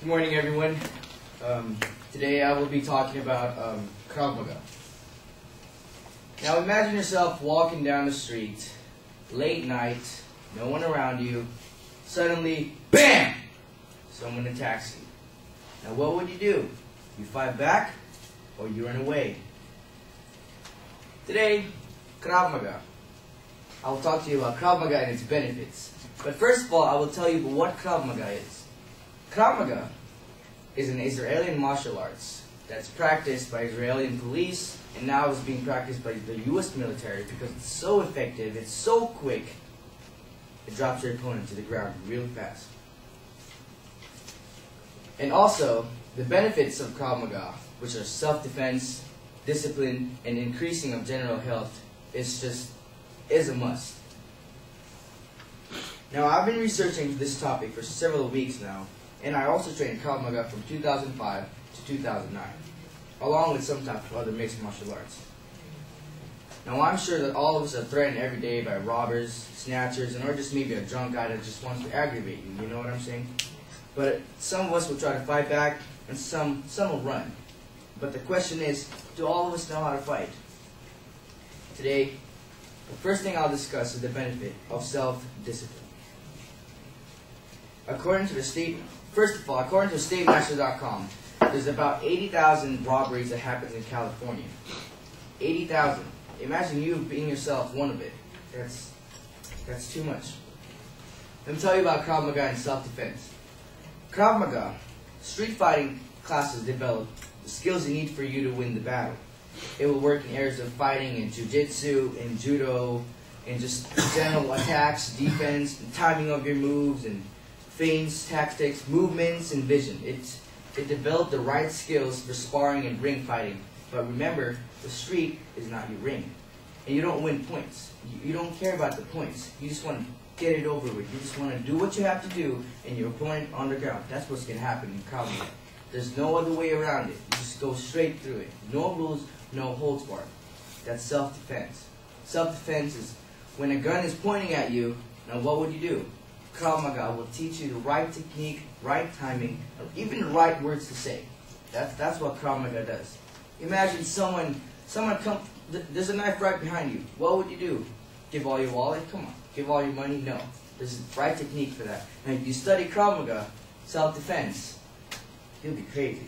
Good morning, everyone. Today I will be talking about Krav Maga. Now imagine yourself walking down the street, late night, no one around you, suddenly, BAM! Someone attacks you. Now what would you do? You fight back, or you run away? Today, Krav Maga. I will talk to you about Krav Maga and its benefits. But first of all, I will tell you what Krav Maga is. Krav Maga is an Israeli martial arts that's practiced by Israeli police and now is being practiced by the U.S. military because it's so effective, it's so quick, it drops your opponent to the ground real fast. And also, the benefits of Krav Maga, which are self-defense, discipline, and increasing of general health, is a must. Now, I've been researching this topic for several weeks now, and I also trained Krav Maga from 2005 to 2009, along with some type of other mixed martial arts. Now, I'm sure that all of us are threatened every day by robbers, snatchers, or just maybe a drunk guy that just wants to aggravate you, you know what I'm saying? But some of us will try to fight back, and some will run. But the question is, do all of us know how to fight? Today, the first thing I'll discuss is the benefit of self-discipline. According to StateMaster.com, there's about 80,000 robberies that happen in California. 80,000. Imagine you being yourself one of it. That's too much. Let me tell you about Krav Maga and self-defense. Krav Maga, street fighting classes develop the skills you need for you to win the battle. It will work in areas of fighting, in jiu-jitsu, in judo, in just general attacks, defense, and timing of your moves, and feints, tactics, movements, and vision. It developed the right skills for sparring and ring fighting. But remember, the street is not your ring. And you don't win points. You don't care about the points. You just want to get it over with. You just want to do what you have to do, and your opponent on the ground. That's what's going to happen in Krav Maga. There's no other way around it. You just go straight through it. No rules, no holds barred. That's self-defense. Self-defense is when a gun is pointing at you, now what would you do? Krav Maga will teach you the right technique, right timing, and even the right words to say. That's what Krav Maga does. Imagine someone come, there's a knife right behind you. What would you do? Give all your wallet? Come on. Give all your money? No. There's a right technique for that. And if you study Krav Maga, self-defense, you'll be crazy.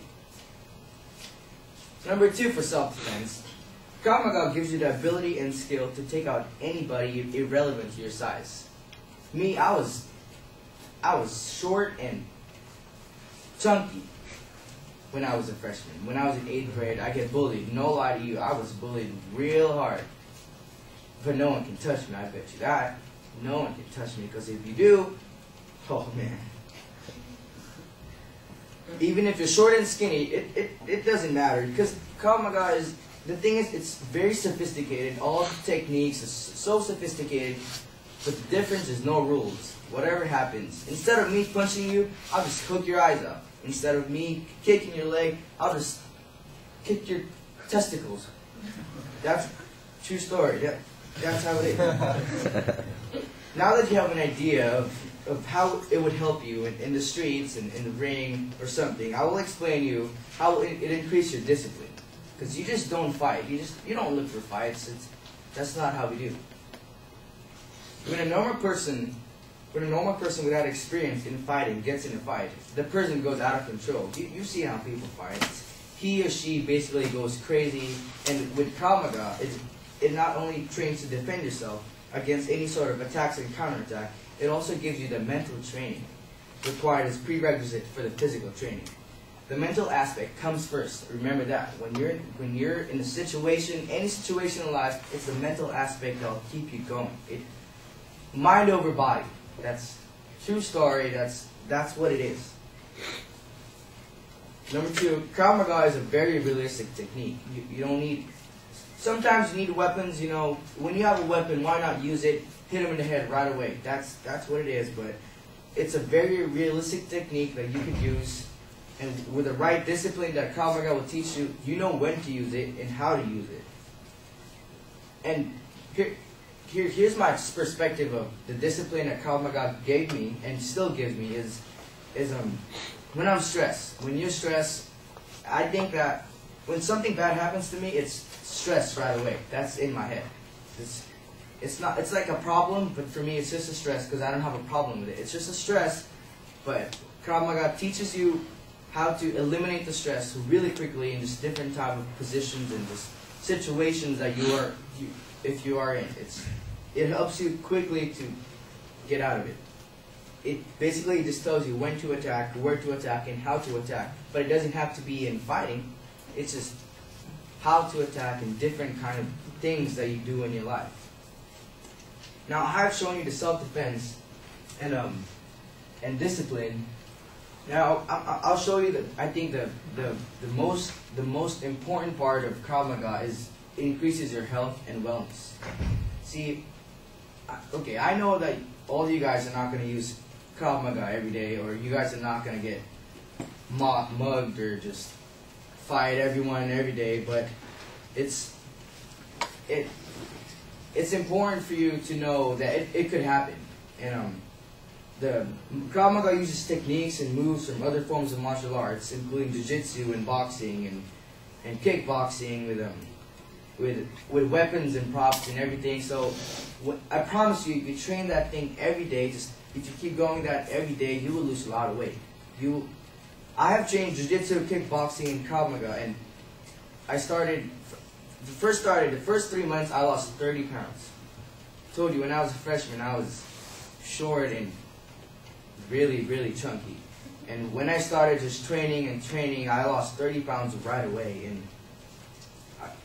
Number 2 for self-defense, Krav Maga gives you the ability and skill to take out anybody irrelevant to your size. Me, I was short and chunky when I was a freshman. When I was in 8th grade, I get bullied. No lie to you, I was bullied real hard. But no one can touch me, I bet you that. No one can touch me, because if you do, oh man. Even if you're short and skinny, it doesn't matter, because Krav Maga is, the thing is, it's very sophisticated. All the techniques are so sophisticated, but the difference is no rules. Whatever happens, instead of me punching you, I'll just hook your eyes out. Instead of me kicking your leg, I'll just kick your testicles. That's a true story. That's how it is. Now that you have an idea of how it would help you in the streets and in the ring or something, I will explain to you how it increases your discipline. Because you just don't fight. You don't look for fights. That's not how we do. When a normal person without experience in fighting gets in a fight, the person goes out of control. You see how people fight. He or she basically goes crazy. And with Krav Maga, it not only trains to defend yourself against any sort of attacks and counterattack, it also gives you the mental training required as prerequisite for the physical training. The mental aspect comes first. Remember that. When you're in a situation, any situation in life, it's the mental aspect that will keep you going. Mind over body. That's true story. That's what it is. Number 2, Krav Maga is a very realistic technique. You don't need. Sometimes you need weapons. You know, when you have a weapon, why not use it? Hit him in the head right away. That's what it is. But it's a very realistic technique that you could use, and with the right discipline that Krav Maga will teach you, you know when to use it and how to use it. And here's my perspective of the discipline that Krav Maga gave me and still gives me is when I'm stressed, when you're stressed, I think that when something bad happens to me, it's stress right away. That's in my head. It's not. It's like a problem, but for me, it's just a stress because I don't have a problem with it. It's just a stress, but Krav Maga teaches you how to eliminate the stress really quickly in just different type of positions and just situations that if you are in. It helps you quickly to get out of it. It basically just tells you when to attack, where to attack, and how to attack. But it doesn't have to be in fighting. It's just how to attack and different kind of things that you do in your life. Now, I have shown you the self-defense and discipline. Now, I'll show you that I think the most important part of Krav Maga is it increases your health and wellness. See, okay, I know that all of you guys are not going to use Krav Maga every day, or you guys are not going to get mugged or just fight everyone every day, but it's important for you to know that it could happen. And the Krav Maga uses techniques and moves from other forms of martial arts, including jiu-jitsu and boxing and kickboxing with weapons and props and everything. So I promise you, if you train that thing every day, just if you keep going that every day, you will lose a lot of weight. I have trained jiu-jitsu, kickboxing, and Krav Maga, and the first 3 months I lost 30 pounds. I told you when I was a freshman I was short and really, really chunky. And when I started just training, I lost 30 pounds right away, and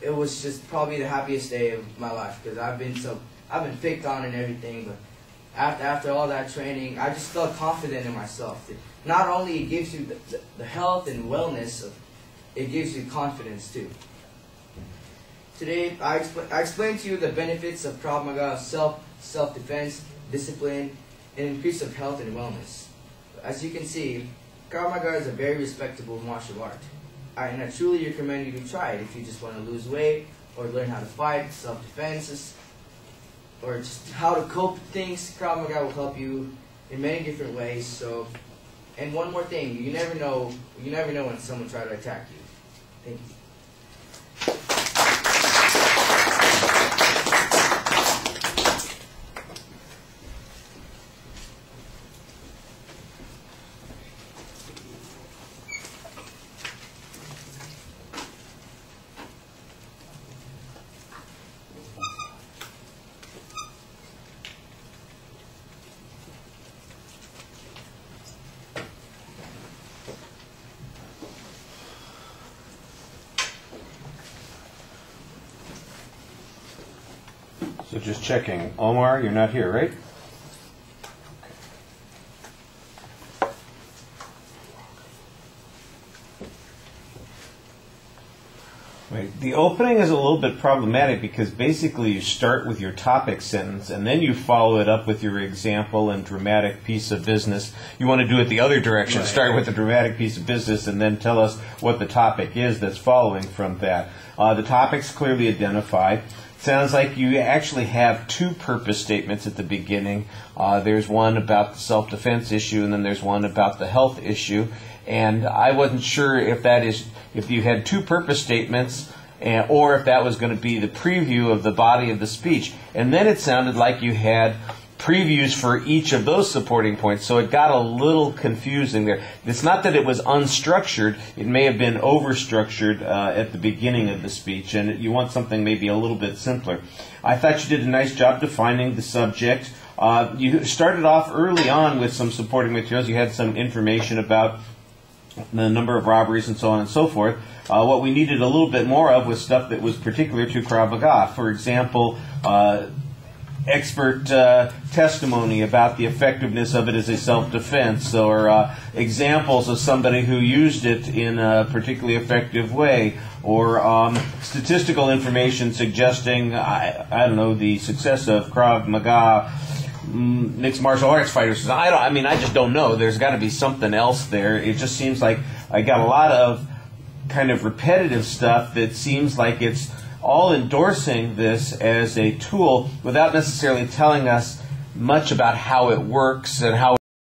it was just probably the happiest day of my life because I've been picked on and everything, but after all that training, I just felt confident in myself. Not only it gives you the health and wellness, it gives you confidence too. Today, I explained to you the benefits of Krav Maga, self-defense, discipline, and increase of health and wellness. As you can see, Krav Maga is a very respectable martial art. And I truly recommend you to try it if you just want to lose weight or learn how to fight, self-defense, or just how to cope with things. Krav Maga will help you in many different ways. So, and one more thing, you never know when someone tries to attack you. Thank you. So just checking. Omar, you're not here, right? Right. The opening is a little bit problematic because basically you start with your topic sentence and then you follow it up with your example and dramatic piece of business. You want to do it the other direction. Right. Start with the dramatic piece of business and then tell us what the topic is that's following from that. The topic's clearly identified. Sounds like you actually have two purpose statements at the beginning. There's one about the self-defense issue, and then there's one about the health issue. And I wasn't sure if you had two purpose statements, or if that was going to be the preview of the body of the speech. And then it sounded like you had previews for each of those supporting points, so it got a little confusing there. It's not that it was unstructured, it may have been overstructured at the beginning of the speech, and you want something maybe a little bit simpler. I thought you did a nice job defining the subject. You started off early on with some supporting materials. You had some information about the number of robberies and so on and so forth. What we needed a little bit more of was stuff that was particular to Krav Maga. For example, expert testimony about the effectiveness of it as a self-defense, or examples of somebody who used it in a particularly effective way, or statistical information suggesting, I don't know, the success of Krav Maga mixed martial arts fighters. I just don't know. There's got to be something else there. It just seems like I got a lot of kind of repetitive stuff that seems like it's all endorsing this as a tool without necessarily telling us much about how it works and how